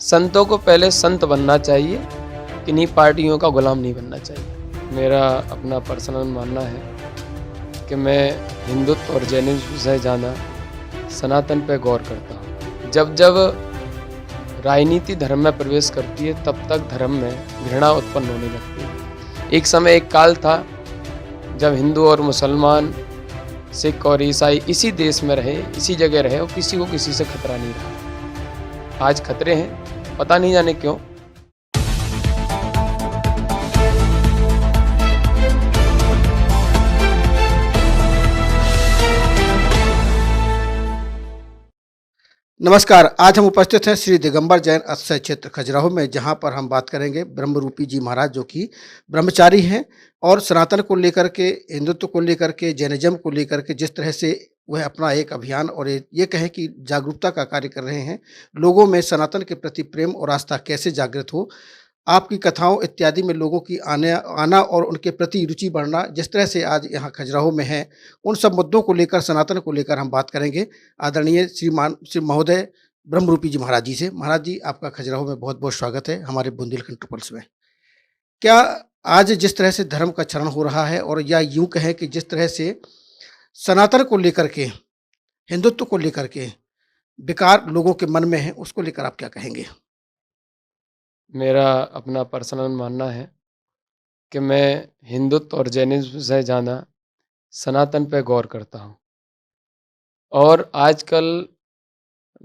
संतों को पहले संत बनना चाहिए, किन्हीं पार्टियों का गुलाम नहीं बनना चाहिए। मेरा अपना पर्सनल मानना है कि मैं हिंदुत्व और जैनिज़्म से ज़्यादा सनातन पे गौर करता हूँ। जब जब राजनीति धर्म में प्रवेश करती है तब तक धर्म में घृणा उत्पन्न होने लगती है। एक समय एक काल था जब हिंदू और मुसलमान, सिख और ईसाई इसी देश में रहे, इसी जगह रहे और किसी को किसी से खतरा नहीं रहा। आज खतरे हैं, पता नहीं जाने क्यों। नमस्कार। आज हम उपस्थित हैं श्री दिगंबर जैन आश्रय क्षेत्र खजुराहो में, जहां पर हम बात करेंगे ब्रह्मरूपी जी महाराज, जो कि ब्रह्मचारी हैं और सनातन को लेकर के, हिंदुत्व को लेकर के, जैनिज्म को लेकर के जिस तरह से वह अपना एक अभियान और ये कहें कि जागरूकता का कार्य कर रहे हैं। लोगों में सनातन के प्रति प्रेम और आस्था कैसे जागृत हो, आपकी कथाओं इत्यादि में लोगों की आना और उनके प्रति रुचि बढ़ना, जिस तरह से आज यहाँ खजुराहो में है, उन सब मुद्दों को लेकर, सनातन को लेकर हम बात करेंगे आदरणीय श्री महोदय ब्रह्मरूपी जी महाराज जी से। महाराज जी, आपका खजुराहो में बहुत बहुत स्वागत है हमारे बुंदेलखंड ट्रिपल्स में। क्या आज जिस तरह से धर्म का क्षरण हो रहा है, और या यूं कहें कि जिस तरह से सनातन को लेकर के, हिंदुत्व को लेकर के विकार लोगों के मन में है, उसको लेकर आप क्या कहेंगे? मेरा अपना पर्सनल मानना है कि मैं हिंदुत्व और जैनिज़्म से ज़्यादा सनातन पे गौर करता हूँ। और आजकल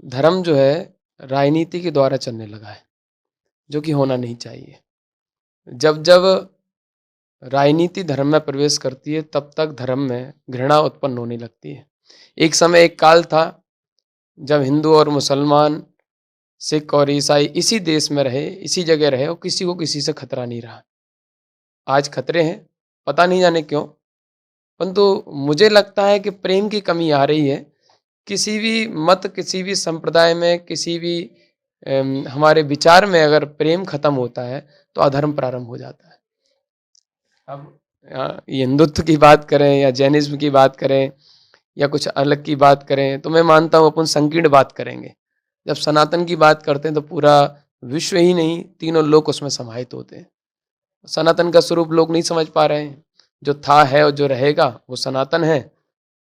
धर्म जो है राजनीति के द्वारा चलने लगा है, जो कि होना नहीं चाहिए। जब जब राजनीति धर्म में प्रवेश करती है तब तक धर्म में घृणा उत्पन्न होने लगती है। एक समय एक काल था जब हिंदू और मुसलमान, सिख और ईसाई इसी देश में रहे, इसी जगह रहे और किसी को किसी से खतरा नहीं रहा। आज खतरे हैं, पता नहीं जाने क्यों। परंतु मुझे लगता है कि प्रेम की कमी आ रही है। किसी भी मत, किसी भी संप्रदाय में, किसी भी हमारे विचार में अगर प्रेम खत्म होता है तो अधर्म प्रारंभ हो जाता है। अब ये हिंदुत्व की बात करें या जैनिज्म की बात करें या कुछ अलग की बात करें, तो मैं मानता हूँ अपन संकीर्ण बात करेंगे। जब सनातन की बात करते हैं तो पूरा विश्व ही नहीं, तीनों लोक उसमें समाहित होते हैं। सनातन का स्वरूप लोग नहीं समझ पा रहे हैं। जो था है और जो रहेगा वो सनातन है,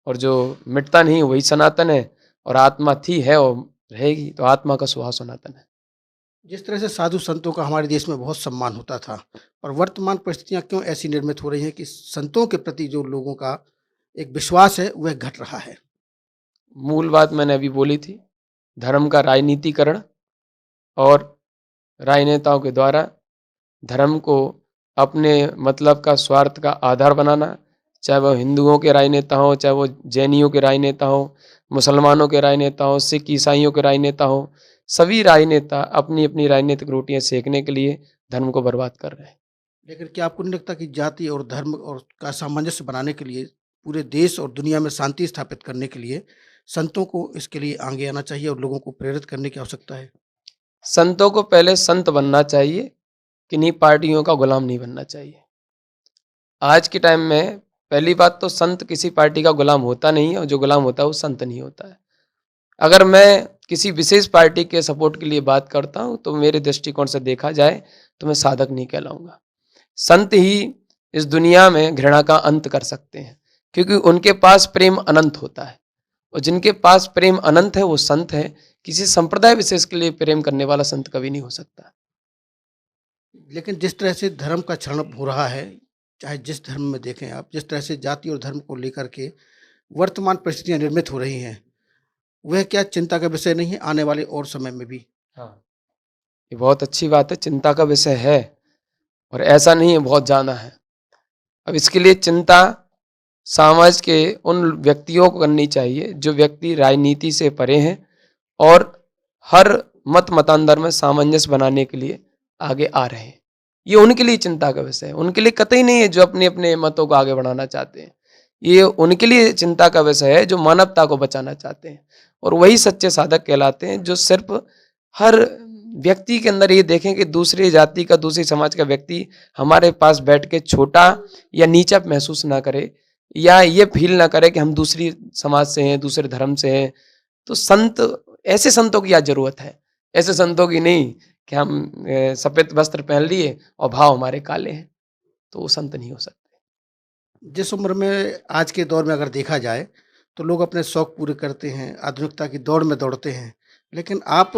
और जो मिटता नहीं वही सनातन है। और आत्मा थी, है और रहेगी, तो आत्मा का स्वभाव सनातन है। जिस तरह से साधु संतों का हमारे देश में बहुत सम्मान होता था, और वर्तमान परिस्थितियां क्यों ऐसी निर्मित हो रही हैं कि संतों के प्रति जो लोगों का एक विश्वास है वह घट रहा है? मूल बात मैंने अभी बोली थी, धर्म का राजनीतिकरण और राजनेताओं के द्वारा धर्म को अपने मतलब का, स्वार्थ का आधार बनाना। चाहे वो हिंदुओं के राजनेता हों, चाहे वो जैनियों के राजनेता हों, मुसलमानों के राजनेता हों, सिख ईसाइयों के राजनेता हों, सभी राजनेता अपनी अपनी राजनीतिक रोटियां सेकने के लिए धर्म को बर्बाद कर रहे हैं। लेकिन क्या आपको नहीं लगता कि जाति और धर्म और का सामंजस्य बनाने के लिए, पूरे देश और दुनिया में शांति स्थापित करने के लिए संतों को इसके लिए आगे आना चाहिए और लोगों को प्रेरित करने की आवश्यकता है? संतों को पहले संत बनना चाहिए, किन्हीं पार्टियों का गुलाम नहीं बनना चाहिए। आज के टाइम में पहली बात तो संत किसी पार्टी का गुलाम होता नहीं है, और जो गुलाम होता है वो संत नहीं होता है। अगर मैं किसी विशेष पार्टी के सपोर्ट के लिए बात करता हूँ तो मेरे दृष्टिकोण से देखा जाए तो मैं साधक नहीं कहलाऊंगा। संत ही इस दुनिया में घृणा का अंत कर सकते हैं, क्योंकि उनके पास प्रेम अनंत होता है। और जिनके पास प्रेम अनंत है वो संत है। किसी संप्रदाय विशेष के लिए प्रेम करने वाला संत कभी नहीं हो सकता। लेकिन जिस तरह से धर्म का क्षरण हो रहा है, चाहे जिस धर्म में देखें आप, जिस तरह से जाति और धर्म को लेकर के वर्तमान परिस्थितियां निर्मित हो रही हैं, वह क्या चिंता का विषय नहीं है आने वाले और समय में भी? हाँ, ये बहुत अच्छी बात है, चिंता का विषय है। और ऐसा नहीं है बहुत ज़्यादा है। अब इसके लिए चिंता समाज के उन व्यक्तियों को करनी चाहिए जो व्यक्ति राजनीति से परे हैं और हर मत मतांतर में सामंजस्य बनाने के लिए आगे आ रहे हैं। ये उनके लिए चिंता का विषय है। उनके लिए कतई नहीं है जो अपने अपने मतों को आगे बढ़ाना चाहते हैं। ये उनके लिए चिंता का विषय है जो मानवता को बचाना चाहते हैं। और वही सच्चे साधक कहलाते हैं, जो सिर्फ हर व्यक्ति के अंदर ये देखें कि दूसरी जाति का, दूसरी समाज का व्यक्ति हमारे पास बैठ के छोटा या नीचा महसूस ना करे, या ये फील ना करे कि हम दूसरी समाज से हैं, दूसरे धर्म से हैं। तो संत, ऐसे संतों की आज जरूरत है ऐसे संतों की नहीं कि हम सफ़ेद वस्त्र पहन लिए और भाव हमारे काले हैं, तो वो संत नहीं हो सकते। जिस उम्र में आज के दौर में अगर देखा जाए, तो लोग अपने शौक पूरे करते हैं, आधुनिकता की दौड़ में दौड़ते हैं। लेकिन आप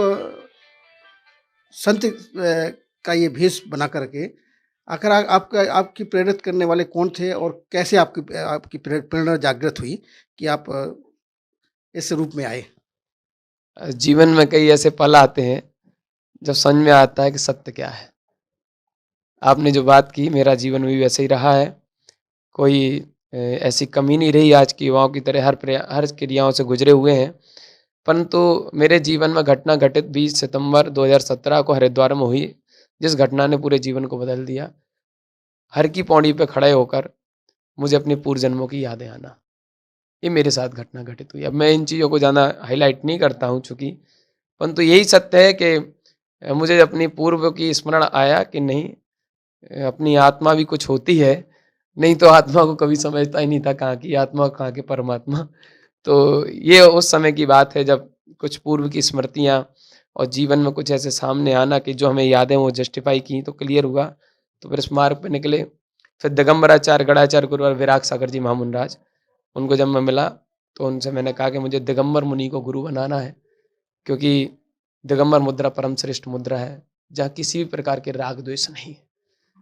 संत का ये भेष बना कर के आखिर आपका आपकी प्रेरित करने वाले कौन थे और कैसे आपकी आपकी प्रेरणा जागृत हुई कि आप इस रूप में आए? जीवन में कई ऐसे पल आते हैं, जब समझ में आता है कि सत्य क्या है। आपने जो बात की, मेरा जीवन भी वैसे ही रहा है। कोई ऐसी कमी नहीं रही आज के युवाओं की तरह हर क्रियाओं से गुज़रे हुए हैं। परंतु मेरे जीवन में घटना घटित 20 सितंबर 2017 को हरिद्वार में हुई, जिस घटना ने पूरे जीवन को बदल दिया। हर की पौड़ी पे खड़े होकर मुझे अपने पूर्व जन्मों की यादें आना, ये मेरे साथ घटना घटित हुई। अब मैं इन चीज़ों को ज़्यादा हाइलाइट नहीं करता हूँ चूँकि, परंतु यही सत्य है कि मुझे अपनी पूर्व की स्मरण आया कि नहीं, अपनी आत्मा भी कुछ होती है, नहीं तो आत्मा को कभी समझता ही नहीं था कहाँ की आत्मा और कहाँ के परमात्मा। तो ये उस समय की बात है जब कुछ पूर्व की स्मृतियाँ और जीवन में कुछ ऐसे सामने आना कि जो हमें यादें वो जस्टिफ़ाई की तो क्लियर हुआ। तो फिर इस मार्ग पे निकले। फिर दिगंबराचार्य, गणाचार्य गुरुवर विराग सागर जी महामुनराज, उनको जब मैं मिला तो उनसे मैंने कहा कि मुझे दिगंबर मुनि को गुरु बनाना है, क्योंकि दिगंबर मुद्रा परम श्रेष्ठ मुद्रा है, जहाँ किसी भी प्रकार के राग द्वेष नहीं है।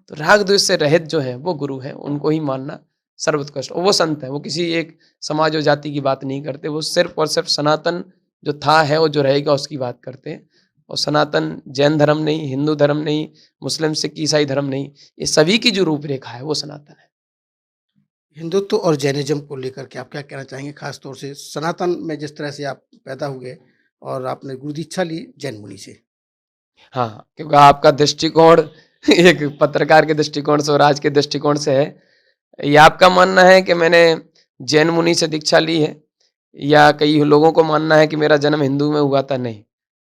तो राग द्वेष से रहित जो है वो गुरु है, उनको ही मानना सर्वोत्कृष्ट। और वो संत है, वो किसी एक समाज और जाति की बात नहीं करते, वो सिर्फ और सिर्फ सनातन जो था है और जो रहेगा उसकी बात करते हैं। और सनातन जैन धर्म नहीं, हिंदू धर्म नहीं, मुस्लिम सिख ईसाई धर्म नहीं, ये सभी की जो रूपरेखा है वो सनातन है। हिंदुत्व और जैनिज़्म को लेकर के आप क्या कहना चाहेंगे? ख़ास तौर से सनातन में जिस तरह से आप पैदा हुए और आपने गुरु दीक्षा ली जैन मुनि से। हाँ, क्योंकि आपका दृष्टिकोण एक पत्रकार के दृष्टिकोण से और आज के दृष्टिकोण से है। ये आपका मानना है कि मैंने जैन मुनि से दीक्षा ली है, या कई लोगों को मानना है कि मेरा जन्म हिंदू में हुआ था। नहीं,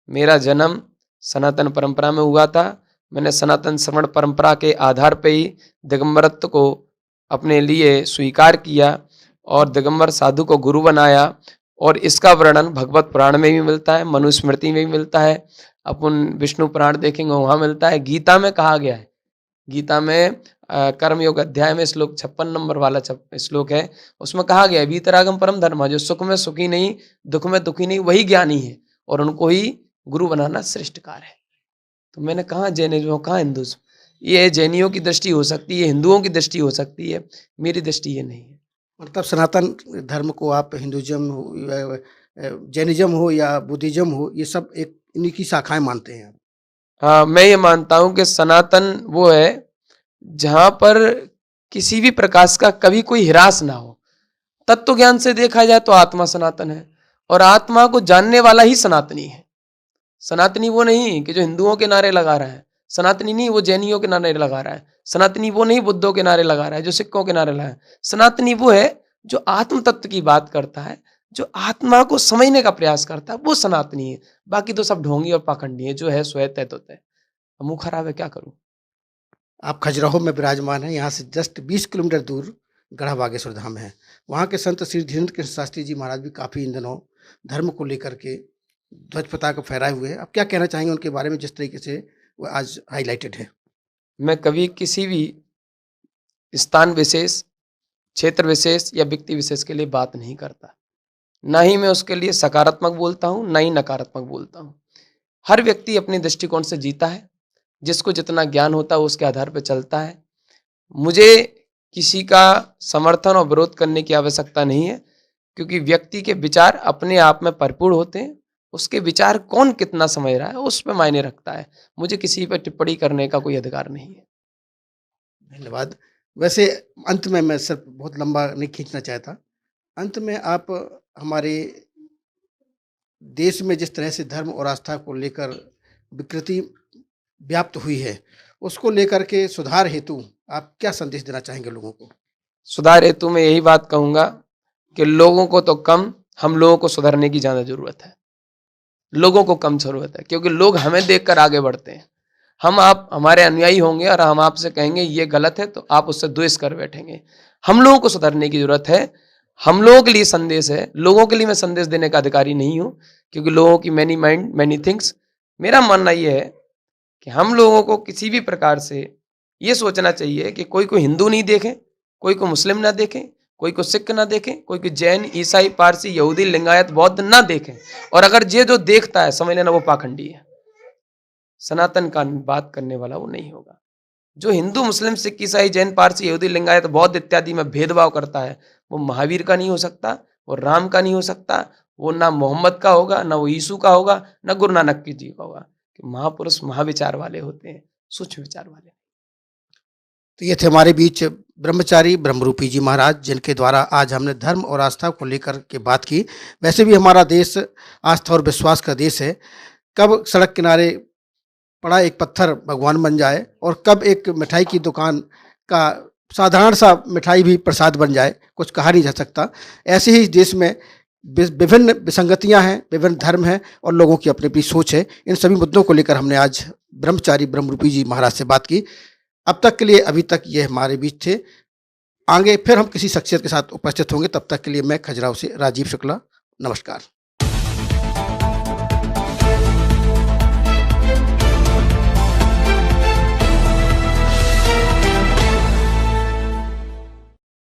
मेरा जन्म सनातन परंपरा में हुआ था। मैंने सनातन श्रवण परंपरा के आधार पे ही दिगंबरत्व को अपने लिए स्वीकार किया और दिगंबर साधु को गुरु बनाया। और इसका वर्णन भगवत पुराण में भी मिलता है, मनुस्मृति में भी मिलता है, अपन विष्णु पुराण देखेंगे वहाँ मिलता है, गीता में कहा गया है। गीता में कर्मयोग अध्याय में श्लोक 56 नंबर वाला श्लोक है, उसमें कहा गया है वीतरागम परम धर्म, जो सुख में सुखी नहीं, दुख में दुखी नहीं, वही ज्ञानी है और उनको ही गुरु बनाना श्रेष्ठ कार्य है। तो मैंने कहा जैनिज्म, कहा हिंदुज्म, ये जैनियों की दृष्टि हो सकती है, हिंदुओं की दृष्टि हो सकती है, मेरी दृष्टि ये नहीं है। मतलब सनातन धर्म को आप हिंदुइज़्म हो या जैनिज़्म हो या बुद्धिज़्म हो, ये सब एक इन्हीं की शाखाएँ मानते हैं आप। हाँ, मैं ये मानता हूँ कि सनातन वो है जहाँ पर किसी भी प्रकाश का कभी कोई ह्रास ना हो। तत्व ज्ञान से देखा जाए तो आत्मा सनातन है और आत्मा को जानने वाला ही सनातनी है। सनातनी वो नहीं कि जो हिंदुओं के नारे लगा रहा है, सनातनी नहीं वो जैनियों के नारे लगा रहा है, सनातनी वो नहीं बुद्धों के नारे लगा रहा है, जो सिखों के नारे लगा रहा है। सनातनी वो है जो आत्म तत्व की बात करता है, जो आत्मा को समझने का प्रयास करता है, वो सनातनी है। बाकी तो सब ढोंगी और पाखंडी है, जो है सो है, तय तो तय। अब मुँह खराब है, क्या करूँ? आप खजुराहो में विराजमान हैं, यहाँ से जस्ट 20 किलोमीटर दूर गढ़ा बागेश्वर धाम है। वहाँ के संत श्री धीरेन्द्र कृष्ण शास्त्री जी महाराज भी काफ़ी इन दिनों धर्म को लेकर के ध्वज पताका फहराए हुए हैं। आप क्या कहना चाहेंगे उनके बारे में जिस तरीके से वो आज हाइलाइटेड है? मैं कभी किसी भी स्थान विशेष, क्षेत्र विशेष या व्यक्ति विशेष के लिए बात नहीं करता। ना ही मैं उसके लिए सकारात्मक बोलता हूँ, ना ही नकारात्मक बोलता हूँ। हर व्यक्ति अपने दृष्टिकोण से जीता है, जिसको जितना ज्ञान होता है वो उसके आधार पर चलता है। मुझे किसी का समर्थन और विरोध करने की आवश्यकता नहीं है, क्योंकि व्यक्ति के विचार अपने आप में भरपूर होते हैं। उसके विचार कौन कितना समझ रहा है उस पे मायने रखता है। मुझे किसी पे टिप्पणी करने का कोई अधिकार नहीं है। धन्यवाद। वैसे अंत में मैं सिर्फ बहुत लंबा नहीं खींचना चाहता। अंत में आप हमारे देश में जिस तरह से धर्म और आस्था को लेकर विकृति व्याप्त हुई है, उसको लेकर के सुधार हेतु आप क्या संदेश देना चाहेंगे लोगों को? सुधार हेतु मैं यही बात कहूँगा कि लोगों को तो कम, हम लोगों को सुधरने की ज़्यादा ज़रूरत है। लोगों को कम ज़रूरत है, क्योंकि लोग हमें देखकर आगे बढ़ते हैं। हम आप हमारे अनुयायी होंगे और हम आपसे कहेंगे ये गलत है, तो आप उससे द्वेष कर बैठेंगे। हम लोगों को सुधरने की ज़रूरत है। हम लोगों के लिए संदेश है, लोगों के लिए मैं संदेश देने का अधिकारी नहीं हूँ, क्योंकि लोगों की मैनी माइंड मैनी थिंग्स। मेरा मानना ये है कि हम लोगों को किसी भी प्रकार से ये सोचना चाहिए कि कोई को हिंदू नहीं देखे, कोई को मुस्लिम ना देखे, कोई को सिख ना देखे, कोई को जैन, ईसाई, पारसी, यहूदी, लिंगायत, बौद्ध ना देखे। और अगर ये जो देखता है समझ लेना वो पाखंडी है। सनातन का बात करने वाला वो नहीं होगा। जो हिंदू, मुस्लिम, सिख, ईसाई, जैन, पारसी, यहूदी, लिंगायत, बौद्ध इत्यादि में भेदभाव करता है, वो महावीर का नहीं हो सकता, वो राम का नहीं हो सकता, वो ना मोहम्मद का होगा, ना वो यीशु का होगा, ना गुरु नानक की जी का होगा। कि महापुरुष महाविचार वाले होते हैं, सूक्ष्म विचार वाले। तो ये थे हमारे बीच ब्रह्मचारी ब्रह्मरूपी जी महाराज, जिनके द्वारा आज हमने धर्म और आस्था को लेकर के बात की। वैसे भी हमारा देश आस्था और विश्वास का देश है। कब सड़क किनारे पड़ा एक पत्थर भगवान बन जाए और कब एक मिठाई की दुकान का साधारण सा मिठाई भी प्रसाद बन जाए, कुछ कहा नहीं जा सकता। ऐसे ही इस देश में विभिन्न विसंगतियां हैं, विभिन्न धर्म हैं और लोगों की अपनी अपनी सोच है। इन सभी मुद्दों को लेकर हमने आज ब्रह्मचारी ब्रह्मरूपी जी महाराज से बात की। अब तक के लिए, अभी तक ये हमारे बीच थे। आगे फिर हम किसी शख्सियत के साथ उपस्थित होंगे। तब तक के लिए मैं खजुराहो से राजीव शुक्ला, नमस्कार।